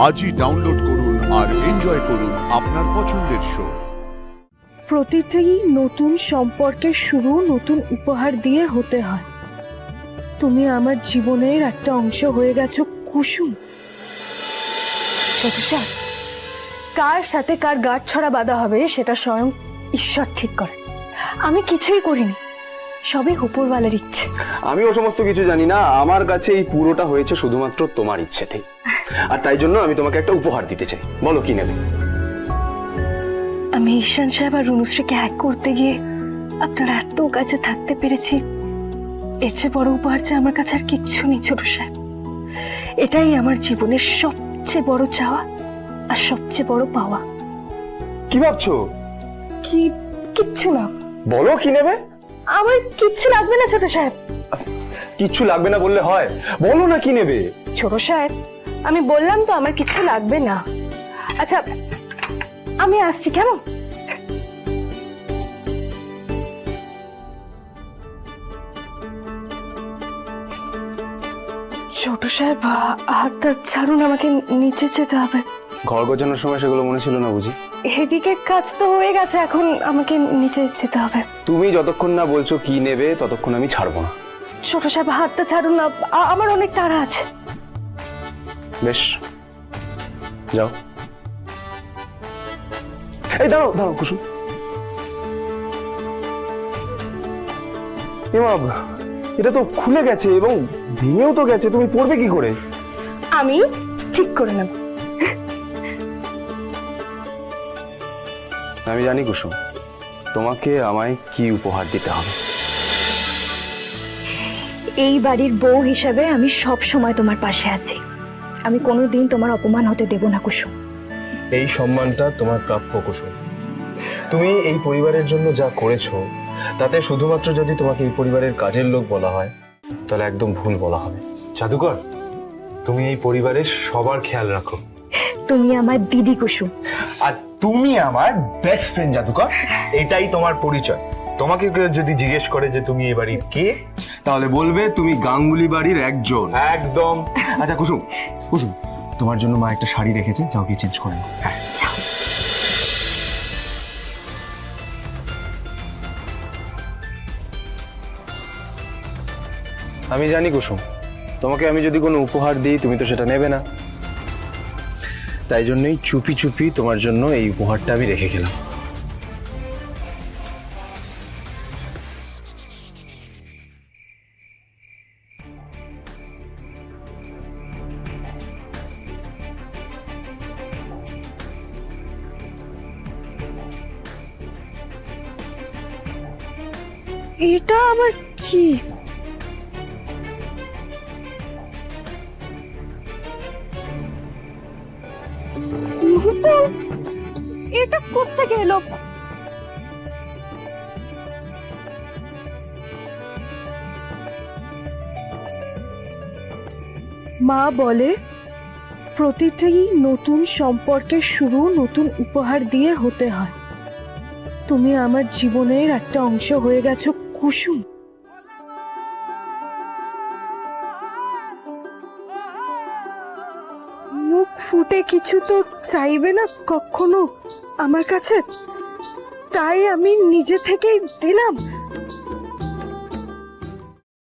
আজই ডাউনলোড করুন আর এনজয় করুন আপনার পছন্দের শো। প্রতিটি নতুন সম্পর্কের শুরু নতুন উপহার দিয়ে হতে হয়। তুমি আমার জীবনের একটা অংশ হয়ে গেছো কুসুম। সতসা, কার সাথে কার গাঁট ছড়া বাঁধা হবে সেটা স্বয়ং ঈশ্বর ঠিক করে। আমি কিছুই করিনি, সবই উপরওয়ালার ইচ্ছে। আমি ও সমস্ত কিছু জানি না, আমার কাছে এই পুরোটা হয়েছে শুধুমাত্র তোমার ইচ্ছেতেই। আর তাই জন্য আমি তোমাকে একটা উপহার দিতে চাই, বলো কি নেবে? আমি ঈশান সাহেব আর রুনুশ্রীকে এক করতে গিয়ে আপনার এত কাছে থাকতে পেরেছি, এর চেয়ে বড় উপহার চেয়ে আমার কাছে আর কিচ্ছু নেই ছোট সাহেব। এটাই আমার জীবনের সবচেয়ে বড় চাওয়া আর সবচেয়ে বড় পাওয়া। কি ভাবছো? কিচ্ছু না। বলো কি নেবে? আমার কিচ্ছু লাগবে না ছোট সাহেব। কিচ্ছু লাগবে না বললে হয়? বলো না কি নেবে। ছোট সাহেব, আমি বললাম তো আমার কিছু লাগবে না। আচ্ছা, আমি আসছি কেমন? ছোট সাহেব, হাতটা ছাড়ুন, আমাকে নিচে যেতে হবে। ঘর গোছানোর সময় সেগুলো মনে ছিল না বুঝি? এদিকে কাজ তো হয়ে গেছে, এখন আমাকে নিচে যেতে হবে। তুমি যতক্ষণ না বলছো কি নেবে ততক্ষণ আমি ছাড়বো না। ছোট সাহেব, হাতটা ছাড়ুন না, আমার অনেক তাড়া আছে। বেশ, যাও। এই দাঁড়াও দাঁড়াও কুসুম। এটা তো খুলে গেছে এবং ভেঙেও তো গেছে, তুমি পড়বে কি করে? আমি ঠিক করে নেব। আমি জানি কুসুম, তোমাকে আমায় কি উপহার দিতে হবে। এই বাড়ির বউ হিসাবে আমি সব সময় তোমার পাশে আছি। আমি কোনোদিন তোমার অপমান হতে দেব না কুসুম। এই সম্মানটা তোমার প্রাপ্য কুসুম। তুমি এই পরিবারের জন্য যা করেছো তাতে শুধুমাত্র যদি তোমাকে এই পরিবারের কাজের লোক বলা হয় তাহলে একদম ভুল বলা হবে। জাদুকর, তুমি এই পরিবারের সবার খেয়াল রাখো। তুমি আমার দিদি কুসুম। আর তুমি আমার বেস্ট ফ্রেন্ড জাদুকর। এটাই তোমার পরিচয়। তোমাকে কেউ যদি জিজ্ঞেস করে যে তুমি এই বাড়ির কে, তাহলে বলবে তুমি গাঙ্গুলি বাড়ির একজন। একদম। আচ্ছা কুসুম, কুসুম তোমার জন্য মা একটা শাড়ি রেখেছে, যাও গিয়ে চেঞ্জ করে নাও। হ্যাঁ যাও। আমি জানি কুসুম, তোমাকে আমি যদি কোনো উপহার দিই তুমি তো সেটা নেবে না, তাই জন্যই চুপি চুপি তোমার জন্য এই উপহারটা আমি রেখে গেলাম। এটা আবার কি? এটা কোত্থেকে এলো? মা বলে প্রতিটি নতুন সম্পর্কের শুরু নতুন উপহার দিয়ে হতে হয়। তুমি আমার জীবনের একটা অংশ হয়ে গেছো কুসুম। মুখ ফুটে কিছু তো চাইবে না কখনো আমার কাছে, তাই আমি নিজে থেকেই দিলাম।